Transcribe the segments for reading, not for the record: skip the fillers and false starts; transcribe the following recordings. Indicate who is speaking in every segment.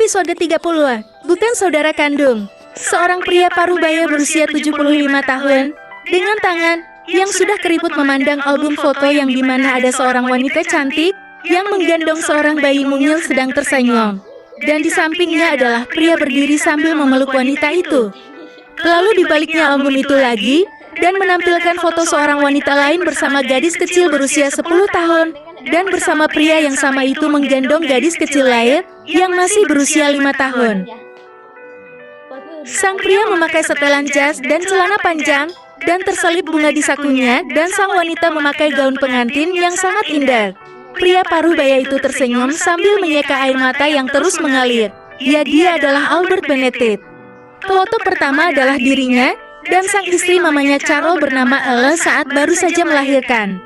Speaker 1: Episode 30, bukan saudara kandung. Seorang pria paruh baya berusia 75 tahun, dengan tangan yang sudah keriput memandang album foto yang dimana ada seorang wanita cantik yang menggendong seorang bayi mungil sedang tersenyum. Dan di sampingnya adalah pria berdiri sambil memeluk wanita itu. Lalu di baliknya album itu lagi, dan menampilkan foto seorang wanita lain bersama gadis kecil berusia 10 tahun, dan bersama pria yang sama itu menggendong gadis kecil lain yang masih berusia 5 tahun. Sang pria memakai setelan jas dan celana panjang, dan terselip bunga di sakunya, dan sang wanita memakai gaun pengantin yang sangat indah. Pria paruh baya itu tersenyum sambil menyeka air mata yang terus mengalir. Ya, dia adalah Albert Benedict. Foto pertama adalah dirinya, dan sang istri mamanya Carol bernama Ella saat baru saja melahirkan.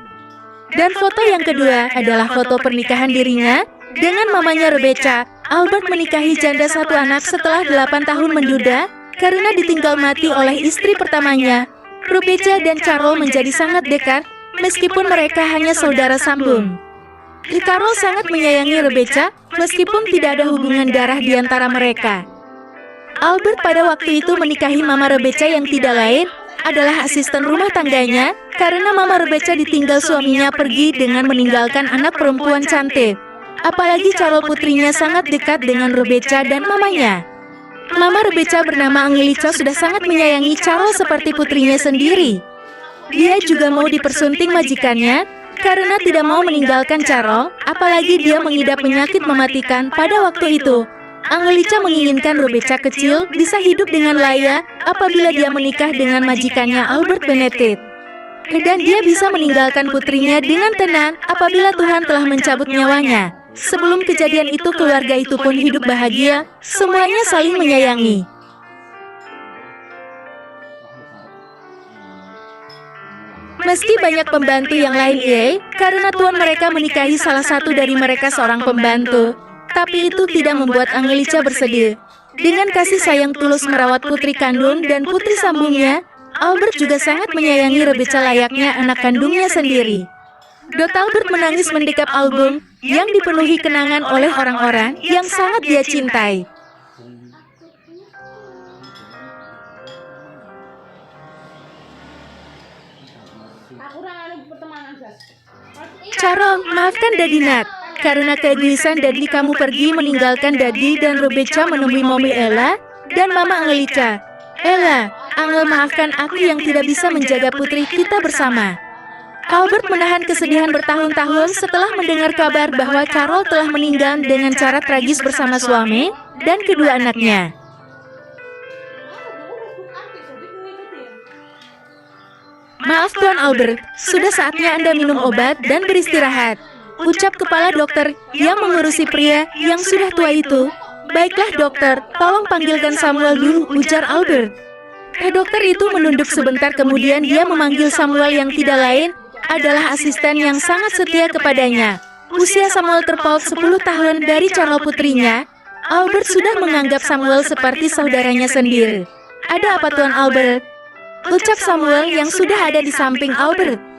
Speaker 1: Dan foto yang kedua adalah foto pernikahan dirinya dengan mamanya Rebecca. Albert menikahi janda satu anak setelah 8 tahun menduda karena ditinggal mati oleh istri pertamanya. Rebecca dan Carol menjadi sangat dekat meskipun mereka hanya saudara sambung. Carol sangat menyayangi Rebecca meskipun tidak ada hubungan darah di antara mereka. Albert pada waktu itu menikahi mama Rebecca yang tidak lain adalah asisten rumah tangganya karena mama Rebecca ditinggal suaminya pergi dengan meninggalkan anak perempuan cantik. Apalagi Carol putrinya sangat dekat dengan Rebecca dan mamanya. Mama Rebecca bernama Angelica sudah sangat menyayangi Carol seperti putrinya sendiri. Dia juga mau dipersunting majikannya karena tidak mau meninggalkan Carol, apalagi dia mengidap penyakit mematikan pada waktu itu. Angelica menginginkan Rebecca kecil bisa hidup dengan layak apabila dia menikah dengan majikannya Albert Benedict. Dan dia bisa meninggalkan putrinya dengan tenang apabila Tuhan telah mencabut nyawanya. Sebelum kejadian itu keluarga itu pun hidup bahagia, semuanya saling menyayangi. Meski banyak pembantu yang lain karena tuan mereka menikahi salah satu dari mereka seorang pembantu. Tapi itu tidak membuat Angelica bersedih. Dengan kasih sayang tulus merawat putri kandung dan putri sambungnya, Albert juga sangat menyayangi Rebecca layaknya anak kandungnya sendiri. Dot Albert menangis mendekap album yang dipenuhi kenangan oleh orang-orang yang sangat dia cintai. Carol, maafkan Daddy Nat. Karena keegoisan Daddy kamu pergi meninggalkan Daddy dan Rebecca menemui Mommy Ella dan Mama Angelica. Ella, Angel maafkan aku yang tidak bisa menjaga putri kita bersama. Albert menahan kesedihan bertahun-tahun setelah mendengar kabar bahwa Carol telah meninggal dengan cara tragis bersama suami dan kedua anaknya. Maaf Tuan Albert, sudah saatnya Anda minum obat dan beristirahat. Ucap kepala dokter yang mengurusi pria yang sudah tua itu. Baiklah dokter, tolong panggilkan Samuel dulu, ujar Albert. Dokter itu menunduk sebentar kemudian dia memanggil Samuel yang tidak lain adalah asisten yang sangat setia kepadanya. Usia Samuel terpaut 10 tahun dari Carol putrinya. Albert sudah menganggap Samuel seperti saudaranya sendiri. Ada apa Tuan Albert? Ucap Samuel yang sudah ada di samping Albert.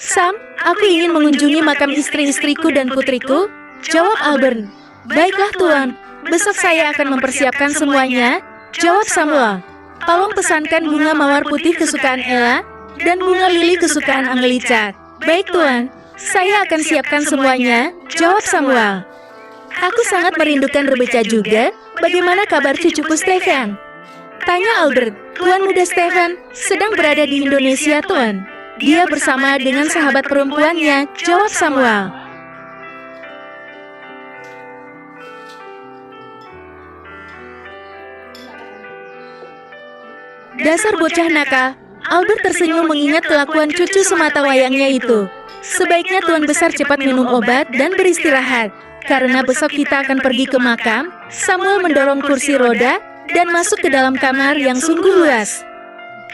Speaker 1: Sam, aku ingin mengunjungi makam istri-istriku dan putriku, jawab Albert. Baiklah Tuan, besok saya akan mempersiapkan semuanya, jawab Samuel. Tolong pesankan bunga mawar putih kesukaan Ella dan bunga lili kesukaan Angelica. Baik Tuan, saya akan siapkan semuanya, jawab Samuel. Aku sangat merindukan Rebecca juga, bagaimana kabar cucuku Stephen? Tanya Albert. Tuan muda Stephen sedang berada di Indonesia Tuan. Dia bersama dengan sahabat perempuannya, jawab Samuel. Dasar bocah nakal, Albert tersenyum mengingat kelakuan cucu semata wayangnya itu. Sebaiknya Tuan Besar cepat minum obat dan beristirahat, karena besok kita akan pergi ke makam. Samuel mendorong kursi roda dan masuk ke dalam kamar yang sungguh luas.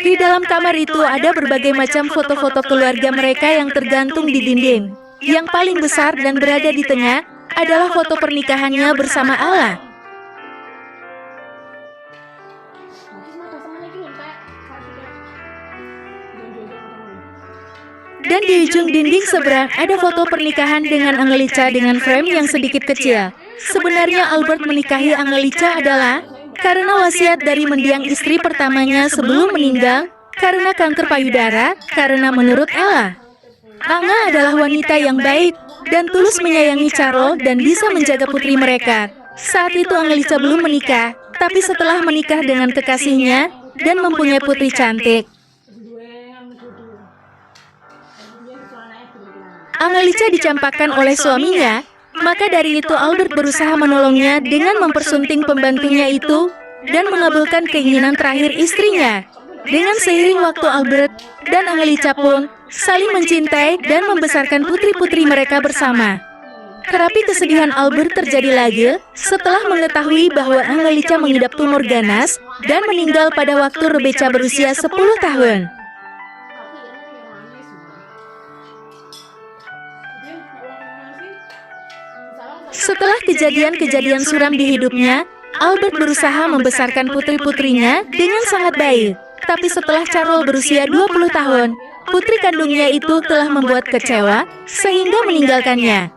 Speaker 1: Di dalam kamar itu ada berbagai macam foto-foto keluarga mereka yang tergantung di dinding. Yang paling besar dan berada di tengah adalah foto pernikahannya bersama Allah. Dan di ujung dinding seberang ada foto pernikahan dengan Angelica dengan frame yang sedikit kecil. Sebenarnya Albert menikahi Angelica adalah karena wasiat dari mendiang istri pertamanya sebelum meninggal, karena kanker payudara, karena menurut Ella, Anga adalah wanita yang baik dan tulus menyayangi Carol dan bisa menjaga putri mereka. Saat itu Angelica belum menikah, tapi setelah menikah dengan kekasihnya dan mempunyai putri cantik, Angelica dicampakkan oleh suaminya. Maka dari itu Albert berusaha menolongnya dengan mempersunting pembantunya itu dan mengabulkan keinginan terakhir istrinya. Dengan seiring waktu Albert dan Angelica pun saling mencintai dan membesarkan putri-putri mereka bersama. Terapi kesedihan Albert terjadi lagi setelah mengetahui bahwa Angelica mengidap tumor ganas dan meninggal pada waktu Rebecca berusia 10 tahun. Setelah kejadian-kejadian suram di hidupnya, Albert berusaha membesarkan putri-putrinya dengan sangat baik. Tapi setelah Carol berusia 20 tahun, putri kandungnya itu telah membuat kecewa sehingga meninggalkannya.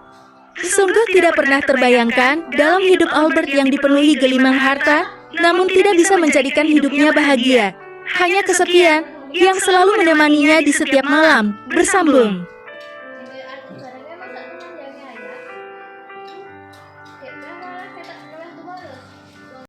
Speaker 1: Sungguh tidak pernah terbayangkan dalam hidup Albert yang dipenuhi gelimang harta, namun tidak bisa menjadikan hidupnya bahagia. Hanya kesepian yang selalu menemaninya di setiap malam, bersambung.